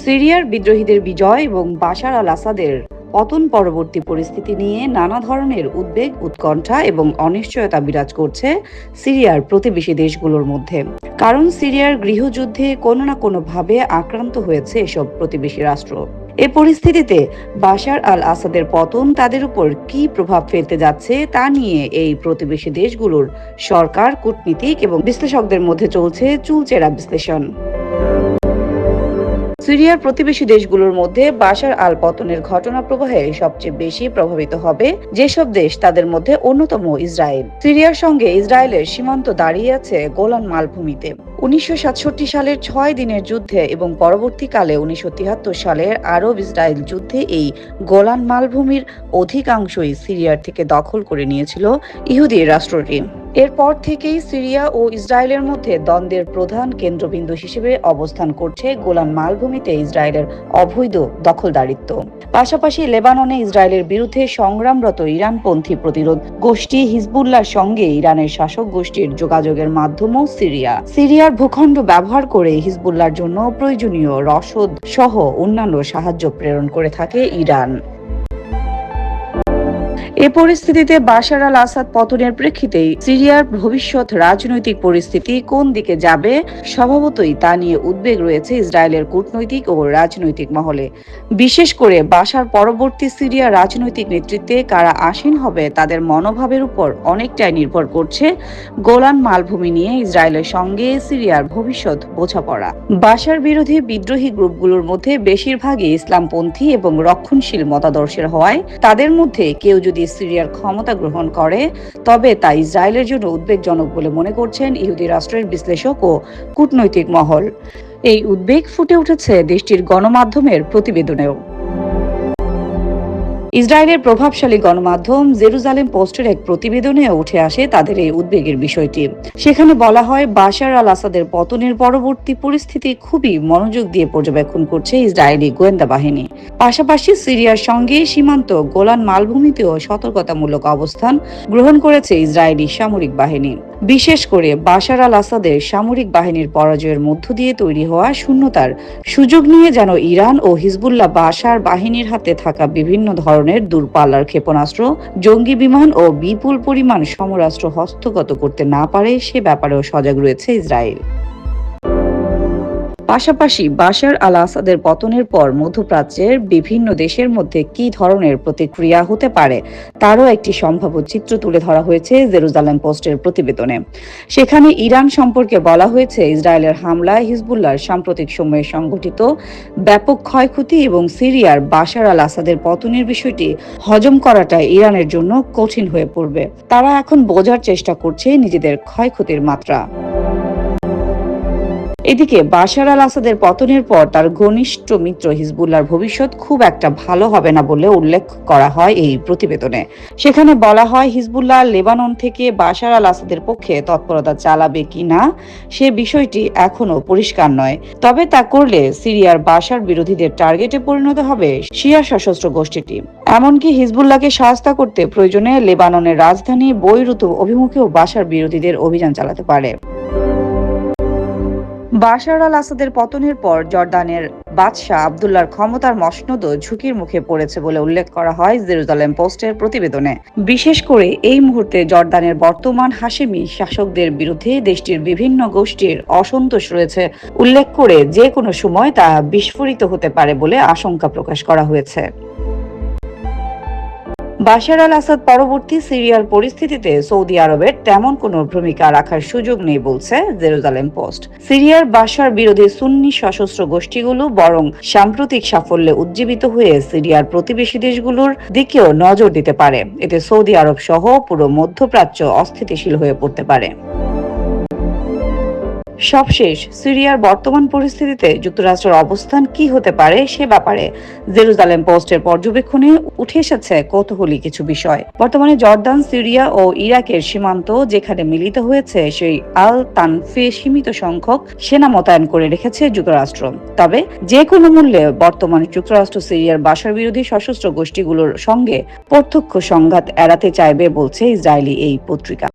সিরিয়ার বিদ্রোহীদের বিজয় এবং বাশার আল আসাদের পতন পরবর্তী পরিস্থিতি নিয়ে নানা ধরনের উদ্বেগ, উৎকণ্ঠা এবং অনিশ্চয়তা বিরাজ করছে সিরিয়ার প্রতিবেশী দেশগুলোর মধ্যে। কারণ সিরিয়ার গৃহযুদ্ধে কোনো না কোনোভাবে আক্রান্ত হয়েছে এসব প্রতিবেশী রাষ্ট্র। এ পরিস্থিতিতে বাশার আল আসাদের পতন তাদের উপর কী প্রভাব ফেলতে যাচ্ছে তা নিয়ে এই প্রতিবেশী দেশগুলোর সরকার, কূটনীতিক এবং বিশ্লেষকদের মধ্যে চলছে চুলচেরা বিশ্লেষণ। সিরিয়ার প্রতিবেশী দেশগুলোর মধ্যে বাশার আল পতনের ঘটনা প্রবাহে সবচেয়ে বেশি প্রভাবিত হবে যেসব দেশ, তাদের মধ্যে অন্যতম ইসরায়েল। সিরিয়ার সঙ্গে ইসরায়েলের সীমান্ত দাঁড়িয়ে আছে গোলান মালভূমিতে। 1967 সালের 6 দিনের যুদ্ধে এবং পরবর্তীকালে 1973 সালের আরব ইসরায়েল যুদ্ধে এই গোলান মালভূমির অধিকাংশই সিরিয়ার থেকে দখল করে নিয়েছিল ইহুদি রাষ্ট্রটি। এরপর থেকেই সিরিয়া ও ইসরায়েলের মধ্যে দ্বন্দ্বের প্রধান কেন্দ্রবিন্দু হিসেবে অবস্থান করছে গোলান মালভূমিতে ইসরায়েলের অবৈধ দখলদারিত্ব। পাশাপাশি লেবাননে ইসরায়েলের বিরুদ্ধে সংগ্রামরত ইরানপন্থী প্রতিরোধ গোষ্ঠী হিজবুল্লাহর সঙ্গে ইরানের শাসক গোষ্ঠীর যোগাযোগের মাধ্যমও সিরিয়ার ভূখণ্ড ব্যবহার করে হিজবুল্লাহর জন্য প্রয়োজনীয় রসদ সহ অন্যান্য সাহায্য প্রেরণ করে থাকে ইরান। এ পরিস্থিতিতে বাশার আল আসাদ পতনের প্রেক্ষিতে সিরিয়ার ভবিষ্যৎ রাজনৈতিক পরিস্থিতি কোন দিকে যাবে স্বভাবতই তা নিয়ে উদ্বেগ রয়েছে ইসরায়েলের কূটনৈতিক ও রাজনৈতিক মহলে। বিশেষ করে বাশার পরবর্তী সিরিয়া রাজনৈতিক নেতৃত্বে কারা আসীন হবে তাদের মনোভাবের উপর অনেকটাই নির্ভর করছে গোলান মালভূমি নিয়ে ইসরায়েলের সঙ্গে সিরিয়ার ভবিষ্যৎ বোঝাপড়া। বাশার বিরোধী বিদ্রোহী গ্রুপগুলোর মধ্যে বেশিরভাগই ইসলামপন্থী এবং রক্ষণশীল মতাদর্শের হওয়ায় তাদের মধ্যে কেউ যদি সিরিয়ার ক্ষমতা গ্রহণ করে তবে তা ইসরায়েলের জন্য উদ্বেগজনক বলে মনে করছেন ইহুদি রাষ্ট্রের বিশ্লেষক ও কূটনৈতিক মহল। এই উদ্বেগ ফুটে উঠেছে দেশটির গণমাধ্যমের প্রতিবেদনেও। ইসরায়েলের প্রভাবশালী গণমাধ্যম জেরুজালেম পোস্টের এক প্রতিবেদনে উঠে আসে তাদের এই উদ্বেগের বিষয়টি। সেখানে বলা হয়, বাশার আল আসাদের পতনের পরবর্তী পরিস্থিতি খুবই মনোযোগ দিয়ে পর্যবেক্ষণ করছে ইসরায়েলি গোয়েন্দা বাহিনী। পাশাপাশি সিরিয়ার সঙ্গে সীমান্ত গোলান মালভূমিতেও সতর্কতামূলক অবস্থান গ্রহণ করেছে ইসরায়েলি সামরিক বাহিনী। বিশেষ করে বাশার আল আসাদের সামরিক বাহিনীর পরাজয়ের মধ্য দিয়ে তৈরি হওয়া শূন্যতার সুযোগ নিয়ে যেন ইরান ও হিজবুল্লাহ বাশার বাহিনীর হাতে থাকা বিভিন্ন ধরনের দূরপাল্লার ক্ষেপণাস্ত্র, জঙ্গি বিমান ও বিপুল পরিমাণ সমরাস্ত্র হস্তগত করতে না পারে সে ব্যাপারেও সজাগ রয়েছে ইসরায়েল। পাশাপাশি বাশার আল আসাদের পতনের পর মধ্যপ্রাচ্যের বিভিন্ন দেশের মধ্যে কি ধরনের প্রতিক্রিয়া হতে পারে তারও একটি সম্ভাব্য চিত্র তুলে ধরা হয়েছে জেরুজালেম পোস্টের প্রতিবেদনে। সেখানে ইরান সম্পর্কে বলা হয়েছে, ইসরায়েলের হামলায় হিজবুল্লাহর সাম্প্রতিক সময়ে সংঘটিত ব্যাপক ক্ষয়ক্ষতি এবং সিরিয়ার বাশার আল আসাদের পতনের বিষয়টি হজম করাটা ইরানের জন্য কঠিন হয়ে পড়বে। তারা এখন বোঝার চেষ্টা করছে নিজেদের ক্ষয়ক্ষতির মাত্রা। এদিকে বাশার আল আসাদের পতনের পর তার ঘনিষ্ঠ মিত্র হিজবুল্লাহর ভবিষ্যৎ খুব একটা ভালো হবে না বলে উল্লেখ করা হয় এই প্রতিবেদনে। সেখানে বলা হয়, হিজবুল্লাহ লেবানন থেকে বাশার আল আসাদের পক্ষে তৎপরতা চালাবে কিনা সে বিষয়টি এখনো পরিষ্কার নয়। তবে তা করলে সিরিয়ার বাশার বিরোধীদের টার্গেটে পরিণত হবে শিয়া সশস্ত্র গোষ্ঠীটি। এমনকি হিজবুল্লাহকে সাহায্য করতে প্রয়োজনে লেবাননের রাজধানী বৈরুত অভিমুখেও বাশার বিরোধীদের অভিযান চালাতে পারে। বাশার আল আসাদের পতনের পর জর্দানের বাদশাহ আবদুল্লাহর ক্ষমতার মসনদও ঝুঁকির মুখে পড়েছে বলে উল্লেখ করা হয় জেরুজালেম পোস্টের প্রতিবেদনে। বিশেষ করে এই মুহূর্তে জর্দানের বর্তমান হাশেমি শাসকদের বিরুদ্ধে দেশটির বিভিন্ন গোষ্ঠীর অসন্তোষ রয়েছে উল্লেখ করে যে কোনো সময় তা বিস্ফোরিত হতে পারে বলে আশঙ্কা প্রকাশ করা হয়েছে। বাশার আল আসাদ পরবর্তী সিরিয়ার পরিস্থিতিতে সৌদি আরবের তেমন কোনো ভূমিকা রাখার সুযোগ নেই বলছে জেরুজালেম পোস্ট। সিরিয়ার বাশার বিরোধী সুন্নি সশস্ত্র গোষ্ঠীগুলো বরং সাম্প্রতিক সাফল্যে উজ্জীবিত হয়ে সিরিয়ার প্রতিবেশী দেশগুলোর দিকেও নজর দিতে পারে। এতে সৌদি আরব সহ পুরো মধ্যপ্রাচ্য অস্থিতিশীল হয়ে পড়তে পারে। সবশেষ, সিরিয়ার বর্তমান পরিস্থিতিতে যুক্তরাষ্ট্রের অবস্থান কি হতে পারে সে ব্যাপারে জেরুজালেম পোস্টের পর্যবেক্ষণে উঠে এসেছে কৌতূহলী কিছু বিষয়। বর্তমানে জর্দান, সিরিয়া ও ইরাকের সীমান্ত যেখানে মিলিত হয়েছে সেই আল তানফে সীমিত সংখ্যক সেনা মোতায়েন করে রেখেছে যুক্তরাষ্ট্র। তবে যে কোনো মূল্যে বর্তমানে যুক্তরাষ্ট্র সিরিয়ার বাশার বিরোধী সশস্ত্র গোষ্ঠীগুলোর সঙ্গে প্রত্যক্ষ সংঘাত এড়াতে চাইবে বলছে ইসরায়েলি এই পত্রিকা।